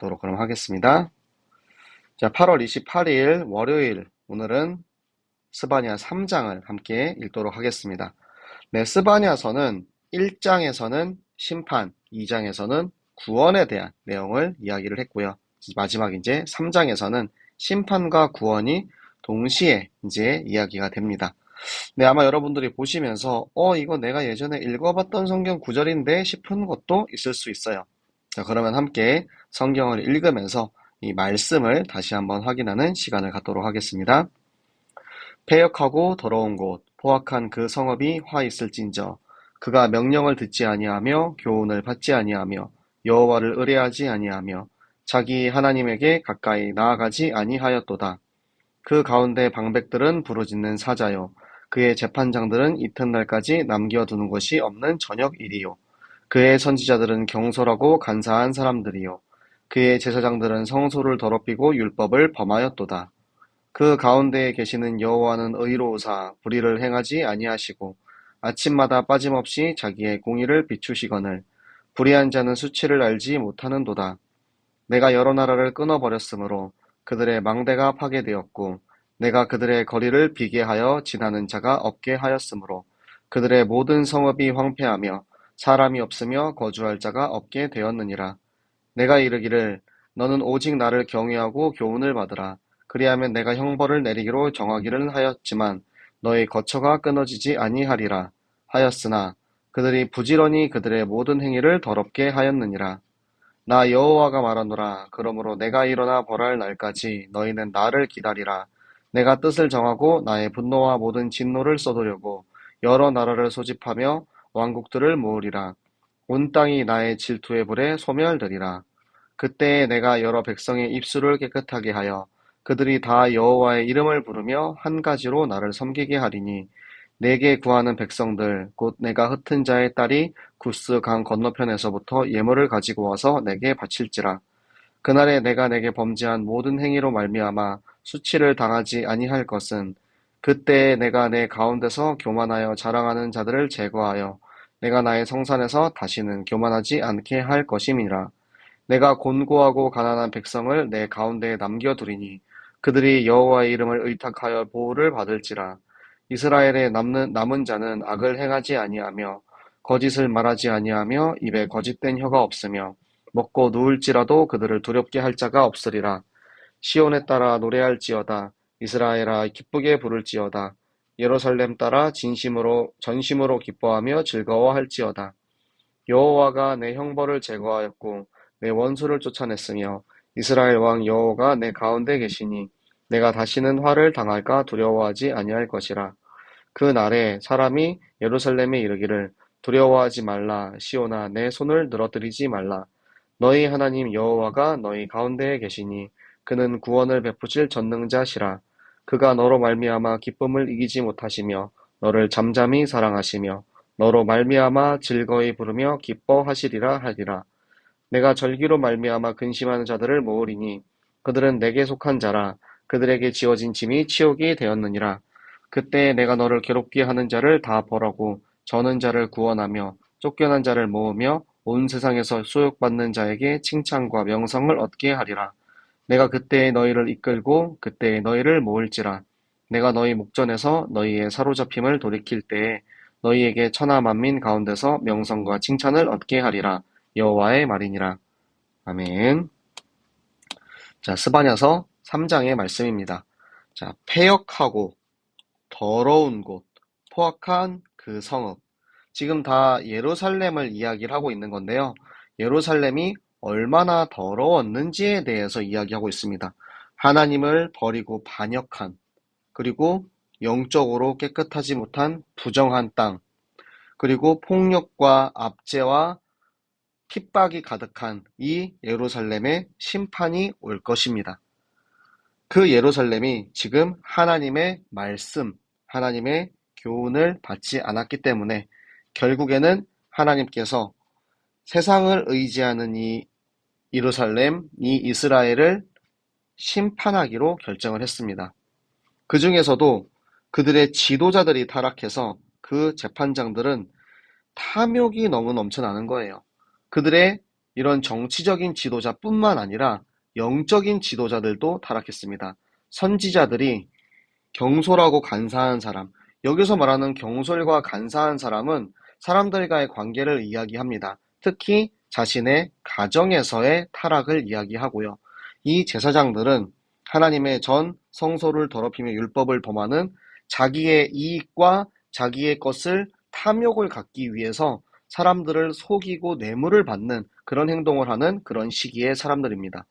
읽도록 그럼 하겠습니다. 자, 8월 28일 월요일, 오늘은 스바냐 3장을 함께 읽도록 하겠습니다. 네, 스바냐서는 1장에서는 심판, 2장에서는 구원에 대한 내용을 이야기를 했고요. 마지막 이제 3장에서는 심판과 구원이 동시에 이제 이야기가 됩니다. 네, 아마 여러분들이 보시면서 이거 내가 예전에 읽어봤던 성경 구절인데 싶은 것도 있을 수 있어요. 자, 그러면 함께 성경을 읽으면서 이 말씀을 다시 한번 확인하는 시간을 갖도록 하겠습니다. 패역하고 더러운 곳, 포악한 그 성읍이 화 있을진저. 그가 명령을 듣지 아니하며 교훈을 받지 아니하며 여호와를 의뢰하지 아니하며 자기 하나님에게 가까이 나아가지 아니하였도다. 그 가운데 방백들은 부르짖는 사자요. 그의 재판장들은 이튿날까지 남겨두는 것이 없는 저녁일이요. 그의 선지자들은 경솔하고 간사한 사람들이요. 그의 제사장들은 성소를 더럽히고 율법을 범하였도다. 그 가운데에 계시는 여호와는 의로우사 불의를 행하지 아니하시고 아침마다 빠짐없이 자기의 공의를 비추시거늘 불의한 자는 수치를 알지 못하는도다. 내가 여러 나라를 끊어버렸으므로 그들의 망대가 파괴되었고 내가 그들의 거리를 비게 하여 지나는 자가 없게 하였으므로 그들의 모든 성읍이 황폐하며 사람이 없으며 거주할 자가 없게 되었느니라. 내가 이르기를 너는 오직 나를 경외하고 교훈을 받으라. 그리하면 내가 형벌을 내리기로 정하기를 하였지만 너의 거처가 끊어지지 아니하리라 하였으나 그들이 부지런히 그들의 모든 행위를 더럽게 하였느니라. 나 여호와가 말하노라. 그러므로 내가 일어나 벌할 날까지 너희는 나를 기다리라. 내가 뜻을 정하고 나의 분노와 모든 진노를 쏟으려고 여러 나라를 소집하며 왕국들을 모으리라. 온 땅이 나의 질투의 불에 소멸되리라. 그때에 내가 여러 백성의 입술을 깨끗하게 하여 그들이 다 여호와의 이름을 부르며 한 가지로 나를 섬기게 하리니 내게 구하는 백성들 곧 내가 흩은 자의 딸이 구스 강 건너편에서부터 예물을 가지고 와서 내게 바칠지라. 그날에 내가 내게 범죄한 모든 행위로 말미암아 수치를 당하지 아니할 것은 그때에 내가 내 가운데서 교만하여 자랑하는 자들을 제거하여 내가 나의 성산에서 다시는 교만하지 않게 할 것임이라. 내가 곤고하고 가난한 백성을 내 가운데에 남겨두리니 그들이 여호와의 이름을 의탁하여 보호를 받을지라. 이스라엘의 남은 자는 악을 행하지 아니하며 거짓을 말하지 아니하며 입에 거짓된 혀가 없으며 먹고 누울지라도 그들을 두렵게 할 자가 없으리라. 시온에 따라 노래할지어다. 이스라엘아 기쁘게 부를지어다. 예루살렘 따라 전심으로 기뻐하며 즐거워할지어다. 여호와가 내 형벌을 제거하였고 내 원수를 쫓아냈으며 이스라엘 왕 여호와가 내 가운데 계시니 내가 다시는 화를 당할까 두려워하지 아니할 것이라. 그 날에 사람이 예루살렘에 이르기를 두려워하지 말라. 시온아 내 손을 늘어뜨리지 말라. 너희 하나님 여호와가 너희 가운데에 계시니 그는 구원을 베푸실 전능자시라. 그가 너로 말미암아 기쁨을 이기지 못하시며 너를 잠잠히 사랑하시며 너로 말미암아 즐거이 부르며 기뻐하시리라 하리라. 내가 절기로 말미암아 근심하는 자들을 모으리니 그들은 내게 속한 자라. 그들에게 지어진 짐이 치욕이 되었느니라. 그때 내가 너를 괴롭게 하는 자를 다 벌하고 저는 자를 구원하며 쫓겨난 자를 모으며 온 세상에서 소욕받는 자에게 칭찬과 명성을 얻게 하리라. 내가 그때에 너희를 이끌고 그때에 너희를 모을지라. 내가 너희 목전에서 너희의 사로잡힘을 돌이킬 때에 너희에게 천하 만민 가운데서 명성과 칭찬을 얻게 하리라. 여호와의 말이니라. 아멘. 자, 스바냐서 3장의 말씀입니다. 자, 패역하고 더러운 곳, 포악한 그 성읍. 지금 다 예루살렘을 이야기를 하고 있는 건데요. 예루살렘이 얼마나 더러웠는지에 대해서 이야기하고 있습니다. 하나님을 버리고 반역한, 그리고 영적으로 깨끗하지 못한 부정한 땅, 그리고 폭력과 압제와 핍박이 가득한 이 예루살렘에 심판이 올 것입니다. 그 예루살렘이 지금 하나님의 말씀, 하나님의 교훈을 받지 않았기 때문에 결국에는 하나님께서 세상을 의지하는 이 예루살렘, 이 이스라엘을 심판하기로 결정을 했습니다. 그 중에서도 그들의 지도자들이 타락해서 그 재판장들은 탐욕이 너무 넘쳐나는 거예요. 그들의 이런 정치적인 지도자뿐만 아니라 영적인 지도자들도 타락했습니다. 선지자들이 경솔하고 간사한 사람, 여기서 말하는 경솔과 간사한 사람은 사람들과의 관계를 이야기합니다. 특히 자신의 가정에서의 타락을 이야기하고요. 이 제사장들은 하나님의 전 성소를 더럽히며 율법을 범하는 자기의 이익과 자기의 것을 탐욕을 갖기 위해서 사람들을 속이고 뇌물을 받는 그런 행동을 하는 그런 시기의 사람들입니다.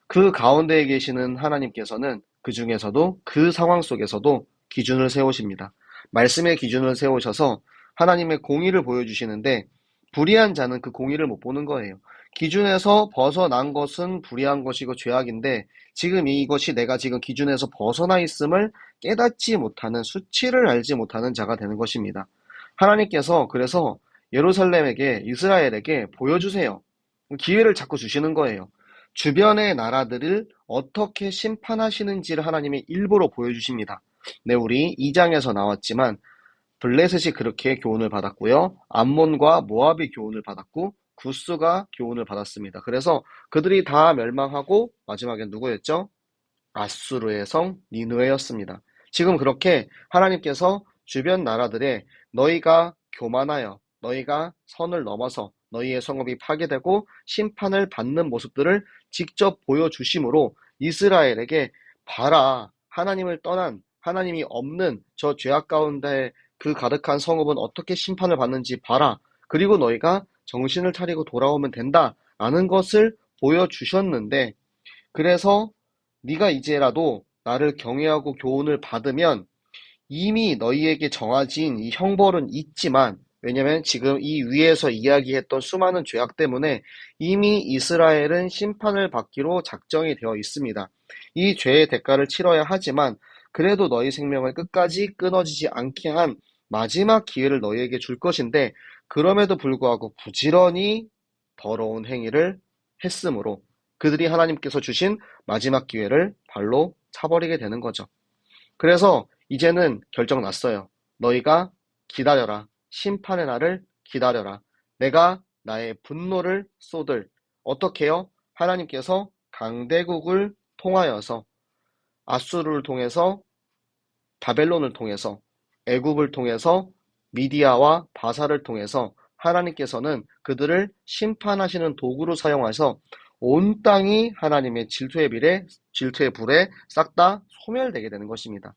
그 가운데에 계시는 하나님께서는 그 중에서도 그 상황 속에서도 기준을 세우십니다. 말씀의 기준을 세우셔서 하나님의 공의를 보여주시는데 불의한 자는 그 공의를 못 보는 거예요. 기준에서 벗어난 것은 불의한 것이고 죄악인데 지금 이것이 내가 지금 기준에서 벗어나 있음을 깨닫지 못하는 수치를 알지 못하는 자가 되는 것입니다. 하나님께서 그래서 예루살렘에게 이스라엘에게 보여주세요. 기회를 자꾸 주시는 거예요. 주변의 나라들을 어떻게 심판하시는지를 하나님이 일부러 보여주십니다. 네, 우리 2장에서 나왔지만 블레셋이 그렇게 교훈을 받았고요. 암몬과 모압이 교훈을 받았고 구스가 교훈을 받았습니다. 그래서 그들이 다 멸망하고 마지막엔 누구였죠? 아수르의 성 니느웨였습니다. 지금 그렇게 하나님께서 주변 나라들에 너희가 교만하여 너희가 선을 넘어서 너희의 성읍이 파괴되고 심판을 받는 모습들을 직접 보여주심으로 이스라엘에게 봐라, 하나님을 떠난 하나님이 없는 저 죄악 가운데 그 가득한 성읍은 어떻게 심판을 받는지 봐라. 그리고 너희가 정신을 차리고 돌아오면 된다 라는 것을 보여주셨는데, 그래서 네가 이제라도 나를 경외하고 교훈을 받으면 이미 너희에게 정해진 이 형벌은 있지만, 왜냐면 지금 이 위에서 이야기했던 수많은 죄악 때문에 이미 이스라엘은 심판을 받기로 작정이 되어 있습니다. 이 죄의 대가를 치러야 하지만 그래도 너희 생명을 끝까지 끊어지지 않게 한 마지막 기회를 너희에게 줄 것인데, 그럼에도 불구하고 부지런히 더러운 행위를 했으므로 그들이 하나님께서 주신 마지막 기회를 발로 차버리게 되는 거죠. 그래서 이제는 결정 났어요. 너희가 기다려라. 심판의 날을 기다려라. 내가 나의 분노를 쏟을. 어떻게요? 하나님께서 강대국을 통하여서 아수르를 통해서 바벨론을 통해서 애굽을 통해서 미디아와 바사를 통해서 하나님께서는 그들을 심판하시는 도구로 사용하셔서 온 땅이 하나님의 질투의 불에 싹 다 소멸되게 되는 것입니다.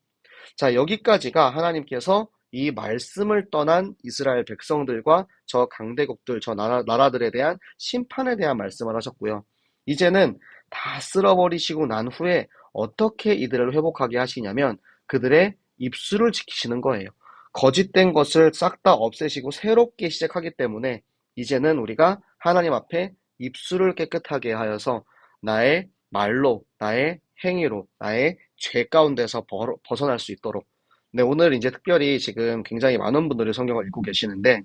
자, 여기까지가 하나님께서 이 말씀을 떠난 이스라엘 백성들과 저 강대국들, 저 나라들에 대한 심판에 대한 말씀을 하셨고요. 이제는 다 쓸어버리시고 난 후에 어떻게 이들을 회복하게 하시냐면 그들의 입술을 지키시는 거예요. 거짓된 것을 싹 다 없애시고 새롭게 시작하기 때문에 이제는 우리가 하나님 앞에 입술을 깨끗하게 하여서 나의 말로, 나의 행위로, 나의 죄 가운데서 벗어날 수 있도록. 네, 오늘 이제 특별히 지금 굉장히 많은 분들이 성경을 읽고 계시는데,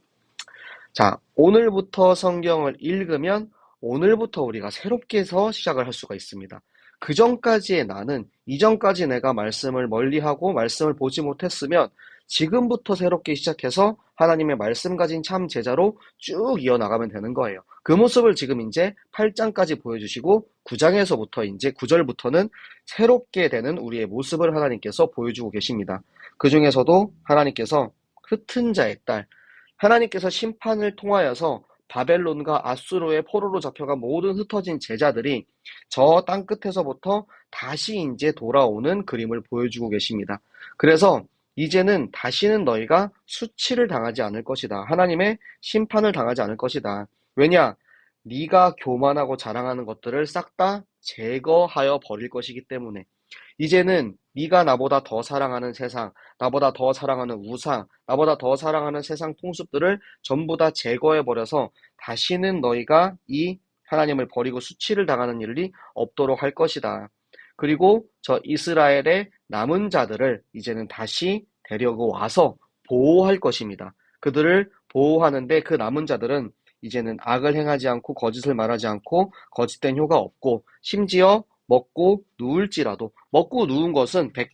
자, 오늘부터 성경을 읽으면 오늘부터 우리가 새롭게 해서 시작을 할 수가 있습니다. 그 전까지의 나는, 이전까지 내가 말씀을 멀리하고 말씀을 보지 못했으면 지금부터 새롭게 시작해서 하나님의 말씀 가진 참 제자로 쭉 이어나가면 되는 거예요. 그 모습을 지금 이제 8장까지 보여주시고 9장에서부터 이제 9절부터는 새롭게 되는 우리의 모습을 하나님께서 보여주고 계십니다. 그 중에서도 하나님께서 흩은 자의 딸, 하나님께서 심판을 통하여서 바벨론과 아수르의 포로로 잡혀간 모든 흩어진 제자들이 저 땅 끝에서부터 다시 이제 돌아오는 그림을 보여주고 계십니다. 그래서 이제는 다시는 너희가 수치를 당하지 않을 것이다. 하나님의 심판을 당하지 않을 것이다. 왜냐? 네가 교만하고 자랑하는 것들을 싹 다 제거하여 버릴 것이기 때문에 이제는 네가 나보다 더 사랑하는 세상, 나보다 더 사랑하는 우상, 나보다 더 사랑하는 세상 풍습들을 전부 다 제거해버려서 다시는 너희가 이 하나님을 버리고 수치를 당하는 일이 없도록 할 것이다. 그리고 저 이스라엘의 남은 자들을 이제는 다시 데려고 와서 보호할 것입니다. 그들을 보호하는데 그 남은 자들은 이제는 악을 행하지 않고 거짓을 말하지 않고 거짓된 효가 없고 심지어 먹고 누울지라도, 먹고 누운 것은 배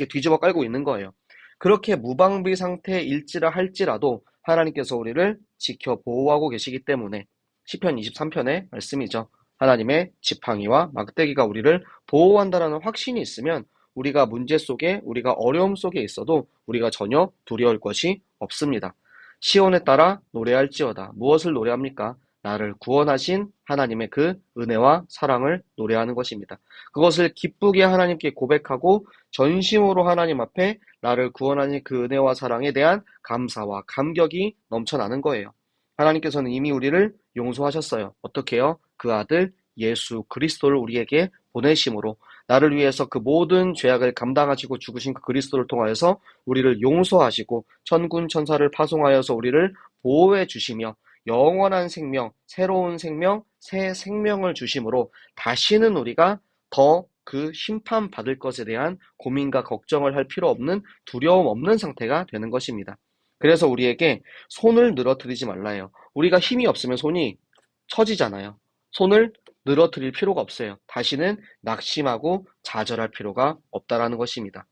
뒤집어 깔고 있는 거예요. 그렇게 무방비 상태일지라 할지라도 하나님께서 우리를 지켜 보호하고 계시기 때문에 시편 23편의 말씀이죠. 하나님의 지팡이와 막대기가 우리를 보호한다라는 확신이 있으면 우리가 문제 속에, 우리가 어려움 속에 있어도 우리가 전혀 두려울 것이 없습니다. 시온에 따라 노래할지어다. 무엇을 노래합니까? 나를 구원하신 하나님의 그 은혜와 사랑을 노래하는 것입니다. 그것을 기쁘게 하나님께 고백하고 전심으로 하나님 앞에 나를 구원하신 그 은혜와 사랑에 대한 감사와 감격이 넘쳐나는 거예요. 하나님께서는 이미 우리를 용서하셨어요. 어떻게요? 그 아들 예수 그리스도를 우리에게 보내심으로 나를 위해서 그 모든 죄악을 감당하시고 죽으신 그 그리스도를 통하여서 우리를 용서하시고 천군 천사를 파송하여서 우리를 보호해 주시며 영원한 생명, 새로운 생명, 새 생명을 주심으로 다시는 우리가 더 그 심판받을 것에 대한 고민과 걱정을 할 필요 없는 두려움 없는 상태가 되는 것입니다. 그래서 우리에게 손을 늘어뜨리지 말라 해요. 우리가 힘이 없으면 손이 처지잖아요. 손을 늘어뜨릴 필요가 없어요. 다시는 낙심하고 좌절할 필요가 없다라는 것입니다.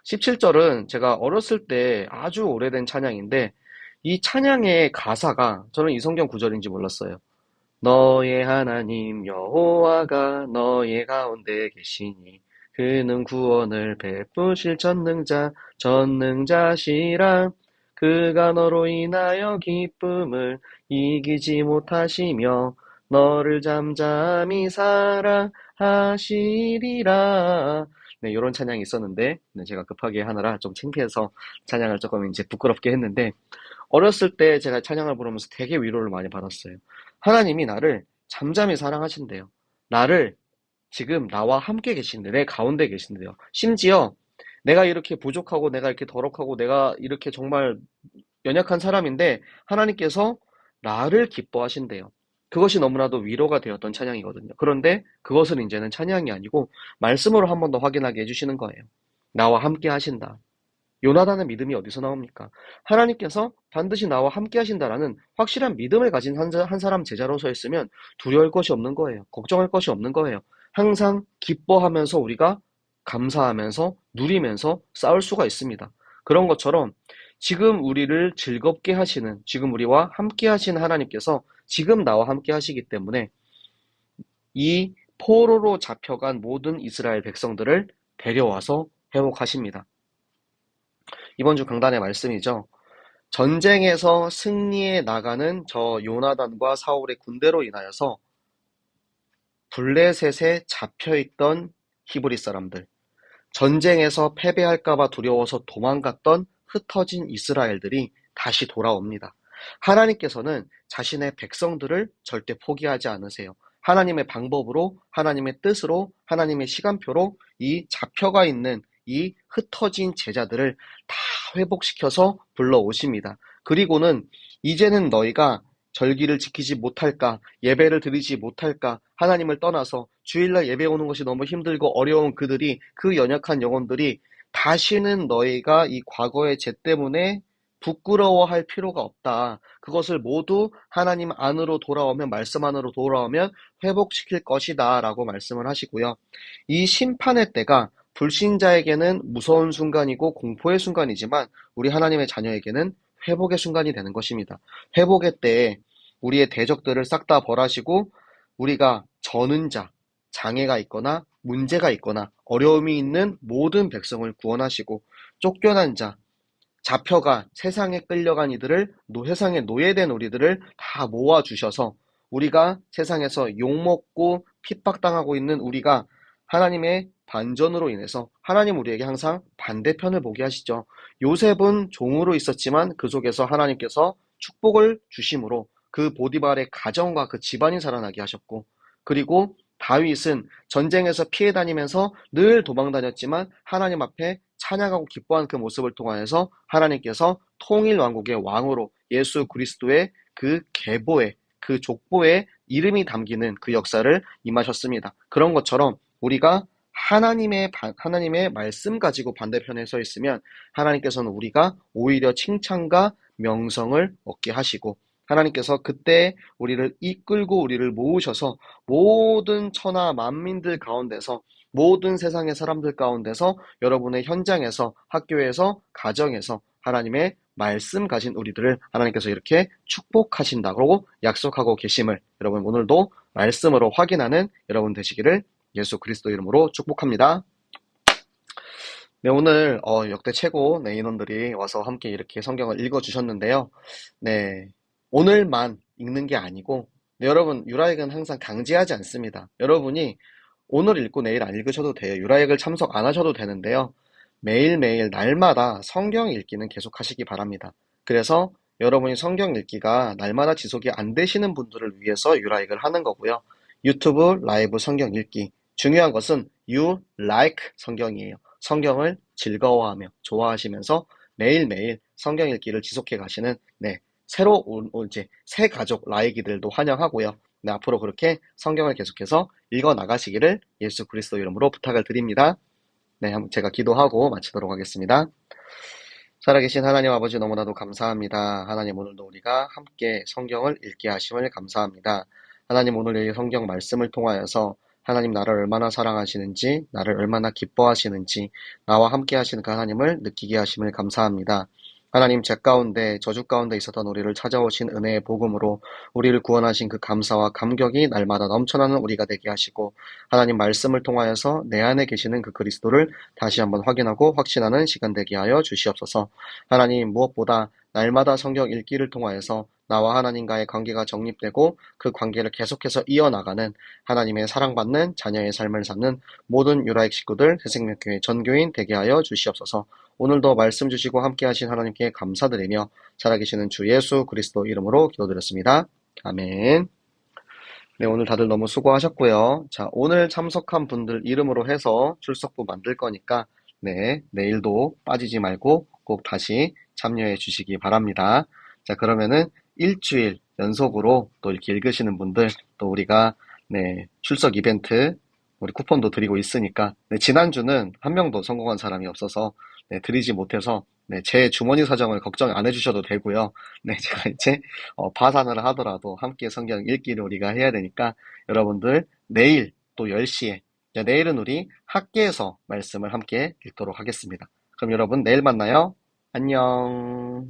17절은 제가 어렸을 때 아주 오래된 찬양인데 이 찬양의 가사가 저는 이 성경 구절인지 몰랐어요. 너의 하나님 여호와가 너의 가운데 계시니 그는 구원을 베푸실 전능자시라. 그가 너로 인하여 기쁨을 이기지 못하시며 너를 잠잠히 사랑하시리라. 네, 이런 찬양이 있었는데 제가 급하게 하느라 좀 창피해서 찬양을 조금 이제 부끄럽게 했는데 어렸을 때 제가 찬양을 부르면서 되게 위로를 많이 받았어요. 하나님이 나를 잠잠히 사랑하신대요. 나를 지금 나와 함께 계신데, 내 가운데 계신데요. 심지어 내가 이렇게 부족하고 내가 이렇게 더럽고 내가 이렇게 정말 연약한 사람인데 하나님께서 나를 기뻐하신대요. 그것이 너무나도 위로가 되었던 찬양이거든요. 그런데 그것은 이제는 찬양이 아니고 말씀으로 한 번 더 확인하게 해주시는 거예요. 나와 함께 하신다. 요나단의 믿음이 어디서 나옵니까? 하나님께서 반드시 나와 함께 하신다라는 확실한 믿음을 가진 한 사람 제자로서 있으면 두려울 것이 없는 거예요. 걱정할 것이 없는 거예요. 항상 기뻐하면서 우리가 감사하면서 누리면서 싸울 수가 있습니다. 그런 것처럼 지금 우리를 즐겁게 하시는, 지금 우리와 함께 하시는 하나님께서 지금 나와 함께 하시기 때문에 이 포로로 잡혀간 모든 이스라엘 백성들을 데려와서 회복하십니다. 이번 주 강단의 말씀이죠. 전쟁에서 승리해 나가는 저 요나단과 사울의 군대로 인하여서 블레셋에 잡혀있던 히브리 사람들, 전쟁에서 패배할까봐 두려워서 도망갔던 흩어진 이스라엘들이 다시 돌아옵니다. 하나님께서는 자신의 백성들을 절대 포기하지 않으세요. 하나님의 방법으로, 하나님의 뜻으로, 하나님의 시간표로 이 잡혀가 있는 이 흩어진 제자들을 다 회복시켜서 불러오십니다. 그리고는 이제는 너희가 절기를 지키지 못할까, 예배를 드리지 못할까, 하나님을 떠나서 주일날 예배 오는 것이 너무 힘들고 어려운 그들이, 그 연약한 영혼들이 다시는 너희가 이 과거의 죄 때문에 부끄러워할 필요가 없다. 그것을 모두 하나님 안으로 돌아오면, 말씀 안으로 돌아오면 회복시킬 것이다 라고 말씀을 하시고요. 이 심판의 때가 불신자에게는 무서운 순간이고 공포의 순간이지만 우리 하나님의 자녀에게는 회복의 순간이 되는 것입니다. 회복의 때에 우리의 대적들을 싹 다 벌하시고 우리가 저는 자, 장애가 있거나 문제가 있거나 어려움이 있는 모든 백성을 구원하시고 쫓겨난 자, 잡혀가 세상에 끌려간 이들을, 세상에 노예된 우리들을 다 모아주셔서 우리가 세상에서 욕먹고 핍박당하고 있는 우리가 하나님의 반전으로 인해서 하나님 우리에게 항상 반대편을 보게 하시죠. 요셉은 종으로 있었지만 그 속에서 하나님께서 축복을 주심으로 그 보디발의 가정과 그 집안이 살아나게 하셨고, 그리고 다윗은 전쟁에서 피해 다니면서 늘 도망 다녔지만 하나님 앞에 찬양하고 기뻐한 그 모습을 통하여서 하나님께서 통일 왕국의 왕으로 예수 그리스도의 그 계보에, 그 족보에 이름이 담기는 그 역사를 임하셨습니다. 그런 것처럼 우리가 하나님의 말씀 가지고 반대편에 서 있으면 하나님께서는 우리가 오히려 칭찬과 명성을 얻게 하시고, 하나님께서 그때 우리를 이끌고 우리를 모으셔서 모든 천하 만민들 가운데서, 모든 세상의 사람들 가운데서, 여러분의 현장에서, 학교에서, 가정에서 하나님의 말씀 가진 우리들을 하나님께서 이렇게 축복하신다고 약속하고 계심을 여러분 오늘도 말씀으로 확인하는 여러분 되시기를 예수 그리스도 이름으로 축복합니다. 네, 오늘 역대 최고 인원들이 와서 함께 이렇게 성경을 읽어주셨는데요. 네, 오늘만 읽는 게 아니고 네, 여러분 유라역은 항상 강제하지 않습니다. 여러분이 오늘 읽고 내일 안 읽으셔도 돼요. 유라역을 참석 안 하셔도 되는데요. 매일매일 날마다 성경 읽기는 계속 하시기 바랍니다. 그래서 여러분이 성경 읽기가 날마다 지속이 안 되시는 분들을 위해서 유라역을 하는 거고요. 유튜브 라이브 성경 읽기. 중요한 것은 you like 성경이에요. 성경을 즐거워하며 좋아하시면서 매일매일 성경 읽기를 지속해 가시는 새로 이제 새 가족 라이기들도 환영하고요. 네, 앞으로 그렇게 성경을 계속해서 읽어 나가시기를 예수 그리스도 이름으로 부탁을 드립니다. 네, 제가 기도하고 마치도록 하겠습니다. 살아계신 하나님 아버지 너무나도 감사합니다. 하나님 오늘도 우리가 함께 성경을 읽게 하심을 감사합니다. 하나님 오늘 이 성경 말씀을 통하여서 하나님 나를 얼마나 사랑하시는지, 나를 얼마나 기뻐하시는지, 나와 함께 하시는 그 하나님을 느끼게 하심을 감사합니다. 하나님 죄 가운데 저주 가운데 있었던 우리를 찾아오신 은혜의 복음으로 우리를 구원하신 그 감사와 감격이 날마다 넘쳐나는 우리가 되게 하시고 하나님 말씀을 통하여서 내 안에 계시는 그 그리스도를 다시 한번 확인하고 확신하는 시간 되게 하여 주시옵소서. 하나님 무엇보다 날마다 성경 읽기를 통하여서 나와 하나님과의 관계가 정립되고 그 관계를 계속해서 이어나가는 하나님의 사랑받는 자녀의 삶을 사는 모든 유라익 식구들 새생명교회 전교인 되게 하여 주시옵소서. 오늘도 말씀 주시고 함께 하신 하나님께 감사드리며 살아계시는 주 예수 그리스도 이름으로 기도드렸습니다. 아멘. 네, 오늘 다들 너무 수고하셨고요. 자, 오늘 참석한 분들 이름으로 해서 출석부 만들 거니까 네, 내일도 빠지지 말고 꼭 다시 참여해 주시기 바랍니다. 자, 그러면은 일주일 연속으로 또 이렇게 읽으시는 분들 또 우리가 출석 이벤트 우리 쿠폰도 드리고 있으니까 지난주는 한 명도 성공한 사람이 없어서 드리지 못해서 제 주머니 사정을 걱정 안 해주셔도 되고요. 제가 이제 파산을 하더라도 함께 성경 읽기를 우리가 해야 되니까 여러분들 내일 또 10시에 내일은 우리 학계에서 말씀을 함께 읽도록 하겠습니다. 그럼 여러분 내일 만나요. 안녕.